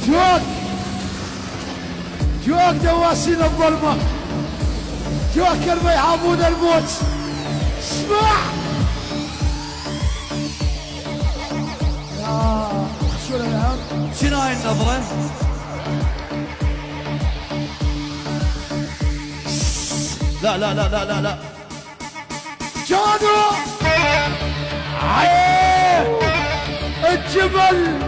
جوك جوك دواسين الظلمة، جوك اللي يهابون الموت. اسمع شو الالهام؟ شنو هاي النظرة؟ لا لا لا لا لا لا جانو الجبل